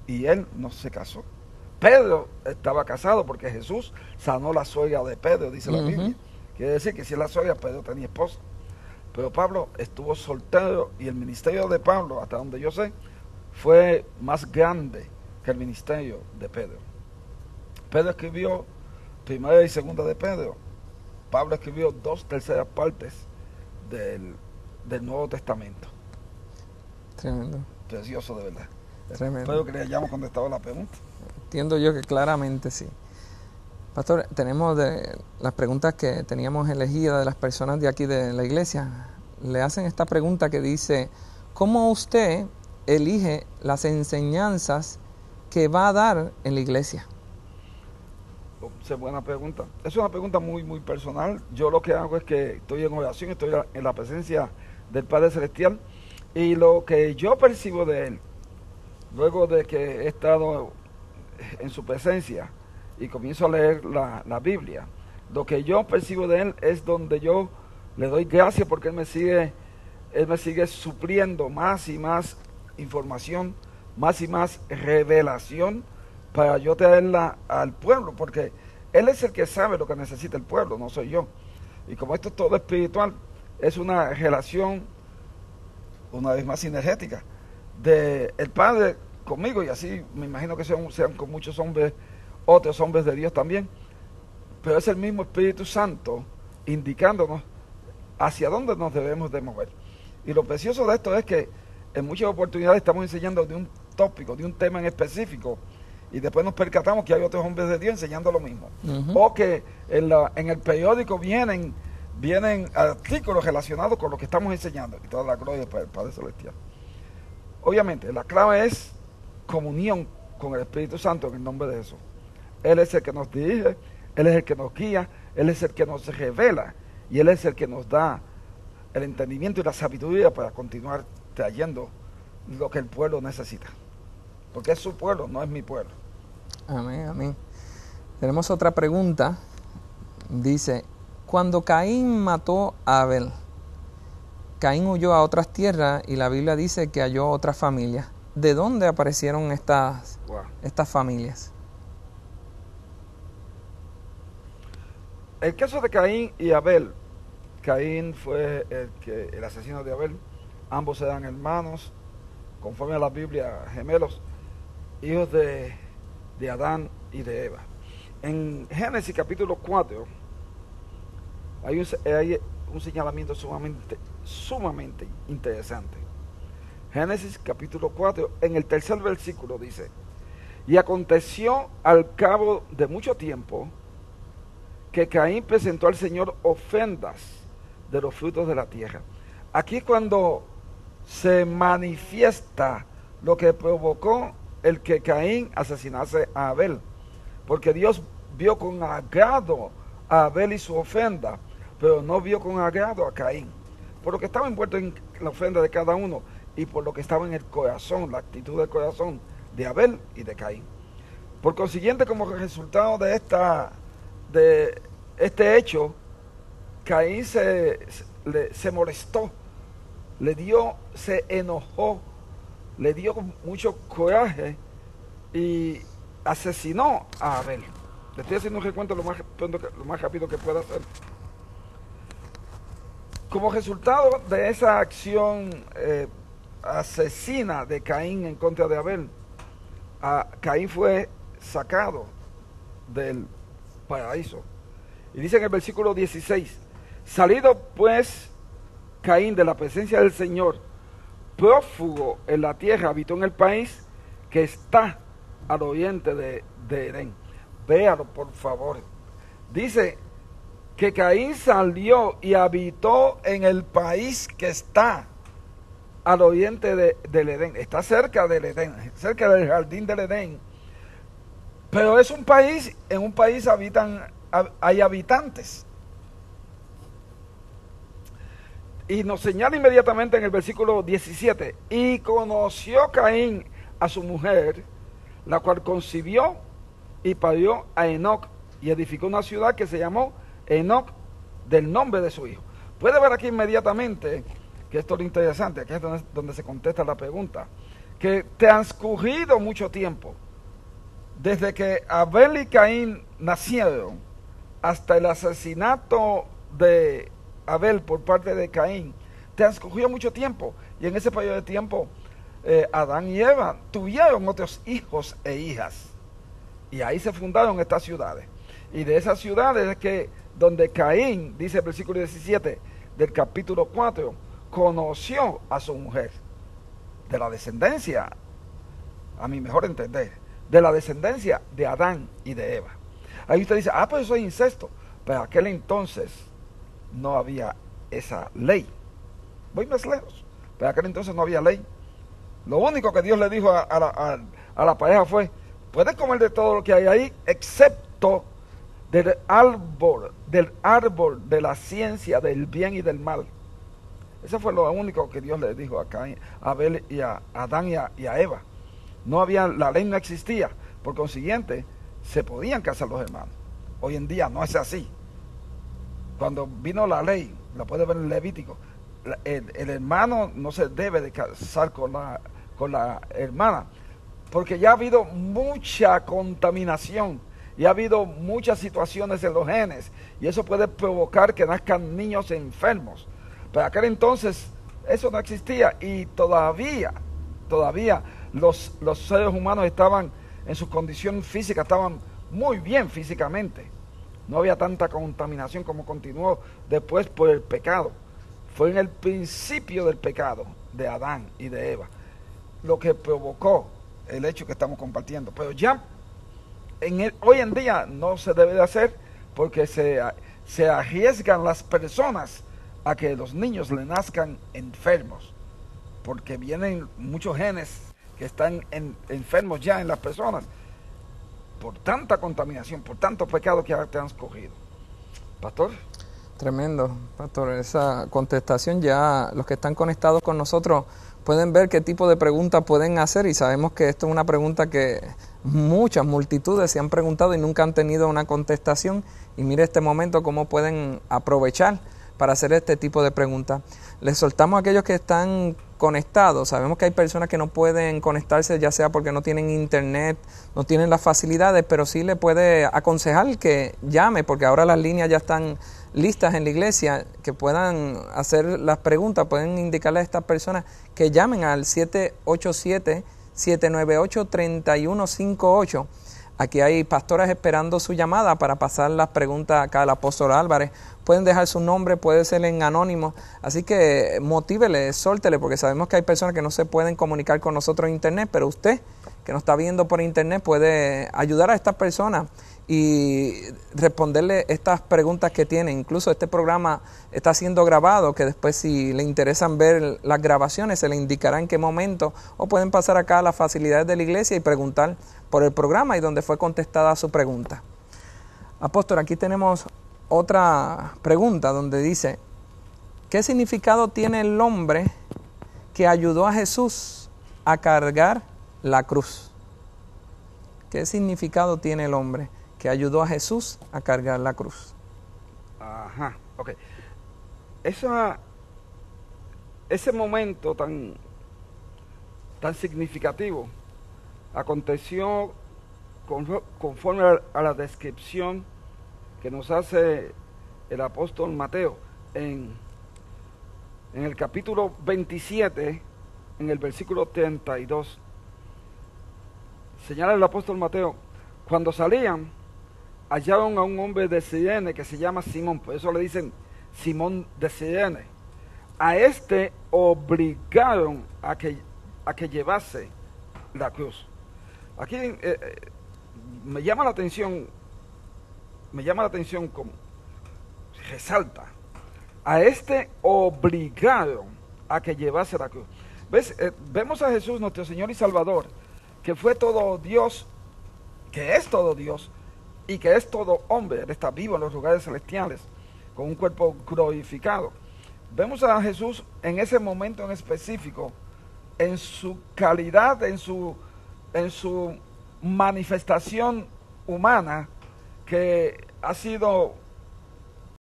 y él no se casó. Pedro estaba casado porque Jesús sanó la suegra de Pedro, dice la Biblia. Quiere decir que si es la suegra, Pedro tenía esposa. Pero Pablo estuvo soltero y el ministerio de Pablo, hasta donde yo sé, fue más grande que el ministerio de Pedro. Pedro escribió primera y segunda de Pedro. Pablo escribió 2/3 partes del Nuevo Testamento. Tremendo. Precioso, de verdad. Tremendo. Espero que le hayamos contestado la pregunta. Entiendo yo que claramente sí. Pastor, tenemos las preguntas que teníamos elegidas de las personas de aquí de la iglesia. Le hacen esta pregunta que dice: ¿cómo usted elige las enseñanzas que va a dar en la iglesia? Esa es buena pregunta. Es una pregunta muy, muy personal. Yo lo que hago es que estoy en oración, estoy en la presencia del Padre Celestial, y lo que yo percibo de Él, luego de que he estado en su presencia y comienzo a leer la Biblia, lo que yo percibo de Él es donde yo le doy gracias porque Él me sigue supliendo más y más información, más y más revelación para yo traerla al pueblo, porque Él es el que sabe lo que necesita el pueblo, no soy yo. Y como esto es todo espiritual, es una relación, una vez más, sinergética de el Padre conmigo, y así me imagino que sean con muchos hombres, otros hombres de Dios también, pero es el mismo Espíritu Santo indicándonos hacia dónde nos debemos de mover. Y lo precioso de esto es que en muchas oportunidades estamos enseñando de un tópico, de un tema en específico, y después nos percatamos que hay otros hombres de Dios enseñando lo mismo. O que en el periódico vienen artículos relacionados con lo que estamos enseñando, y toda la gloria para el Padre Celestial. Obviamente, la clave es comunión con el Espíritu Santo en el nombre de Jesús. Él es el que nos dirige, Él es el que nos guía, Él es el que nos revela, y Él es el que nos da el entendimiento y la sabiduría para continuar trayendo lo que el pueblo necesita. Porque es su pueblo, no es mi pueblo. Amén, amén. Tenemos otra pregunta. Dice: cuando Caín mató a Abel, Caín huyó a otras tierras y la Biblia dice que halló otras familias. ¿De dónde aparecieron estas familias? El caso de Caín y Abel. Caín fue el asesino de Abel. Ambos eran hermanos, conforme a la Biblia, gemelos, hijos de Adán y de Eva. En Génesis capítulo 4 hay un señalamiento sumamente interesante. Génesis capítulo 4, en el 3er versículo dice: y aconteció al cabo de mucho tiempo que Caín presentó al Señor ofrendas de los frutos de la tierra. Aquí es cuando se manifiesta lo que provocó el que Caín asesinase a Abel, porque Dios vio con agrado a Abel y su ofrenda, pero no vio con agrado a Caín, por lo que estaba envuelto en la ofrenda de cada uno y por lo que estaba en el corazón, la actitud del corazón de Abel y de Caín. Por consiguiente, como resultado de este hecho, Caín se molestó, se enojó, le dio mucho coraje y asesinó a Abel. Le estoy haciendo un recuento lo más rápido que pueda hacer. Como resultado de esa acción asesina de Caín en contra de Abel, Caín fue sacado del paraíso. Y dice en el versículo 16: salido pues Caín de la presencia del Señor, prófugo en la tierra, habitó en el país que está al oriente de Edén. Véalo, por favor. Dice que Caín salió y habitó en el país que está al oriente del Edén. Está cerca del Edén, cerca del jardín del Edén. Pero es un país, en un país hay habitantes. Y nos señala inmediatamente en el versículo 17: y conoció Caín a su mujer, la cual concibió y parió a Enoc, y edificó una ciudad que se llamó Enoc, del nombre de su hijo. Puede ver aquí inmediatamente que esto es lo interesante, aquí es donde se contesta la pregunta, que transcurrido mucho tiempo, desde que Abel y Caín nacieron hasta el asesinato de Abel por parte de Caín, transcurrió mucho tiempo, y en ese periodo de tiempo Adán y Eva tuvieron otros hijos e hijas, y ahí se fundaron estas ciudades, y de esas ciudades es que donde Caín, dice el versículo 17 del capítulo 4, conoció a su mujer, de la descendencia, a mi mejor entender, de la descendencia de Adán y de Eva. Ahí usted dice, pues eso es incesto. Pero en aquel entonces no había esa ley. Voy más lejos. Pero en aquel entonces no había ley. Lo único que Dios le dijo a la pareja fue, puedes comer de todo lo que hay ahí, excepto del árbol de la ciencia del bien y del mal. Eso fue lo único que Dios le dijo a Caín, a Abel y a Adán y a Eva. No había, la ley no existía, por consiguiente, se podían casar los hermanos. Hoy en día no es así. Cuando vino la ley, la puede ver en Levítico, el hermano no se debe de casar con la hermana, porque ya ha habido mucha contaminación y ha habido muchas situaciones en los genes, y eso puede provocar que nazcan niños enfermos. Pero aquel entonces eso no existía, y todavía los seres humanos estaban en su condición física, estaban muy bien físicamente. No había tanta contaminación como continuó después por el pecado. Fue en el principio del pecado de Adán y de Eva lo que provocó el hecho que estamos compartiendo. Pero ya hoy en día no se debe de hacer, porque se arriesgan las personas a que los niños le nazcan enfermos, porque vienen muchos genes que están enfermos ya en las personas por tanta contaminación, por tanto pecado que ha transcurrido. Pastor. Tremendo, Pastor. Esa contestación, ya los que están conectados con nosotros pueden ver qué tipo de preguntas pueden hacer, y sabemos que esto es una pregunta que muchas multitudes se han preguntado y nunca han tenido una contestación, y mire este momento cómo pueden aprovechar para hacer este tipo de preguntas. Les soltamos a aquellos que están conectados. Sabemos que hay personas que no pueden conectarse, ya sea porque no tienen internet, no tienen las facilidades, pero sí le puede aconsejar que llame, porque ahora las líneas ya están listas en la iglesia, que puedan hacer las preguntas, pueden indicarle a estas personas que llamen al 787-798-3158. Aquí hay pastoras esperando su llamada para pasar las preguntas acá al apóstol Álvarez. Pueden dejar su nombre, puede ser en anónimo. Así que motívele, sóltele, porque sabemos que hay personas que no se pueden comunicar con nosotros en internet, pero usted que nos está viendo por internet puede ayudar a estas personas y responderle estas preguntas que tienen. Incluso este programa está siendo grabado, que después, si le interesan ver las grabaciones, se le indicará en qué momento, o pueden pasar acá a las facilidades de la iglesia y preguntar por el programa y donde fue contestada su pregunta. Apóstol, aquí tenemos otra pregunta donde dice, ¿qué significado tiene el hombre que ayudó a Jesús a cargar la cruz? ¿Qué significado tiene el hombre que ayudó a Jesús a cargar la cruz? Ajá, ok. Ese momento tan significativo aconteció conforme a la descripción que nos hace el apóstol Mateo en el capítulo 27, en el versículo 32. Señala el apóstol Mateo, cuando salían, hallaron a un hombre de Cirene que se llama Simón, por eso le dicen Simón de Cirene. A este obligaron a que llevase la cruz. Aquí me llama la atención como resalta, a este obligaron a que llevase la cruz. ¿Ves? Vemos a Jesús, nuestro Señor y Salvador, que fue todo Dios, que es todo Dios y que es todo hombre. Él está vivo en los lugares celestiales con un cuerpo glorificado. Vemos a Jesús en ese momento en específico, en su calidad, en su manifestación humana, que ha sido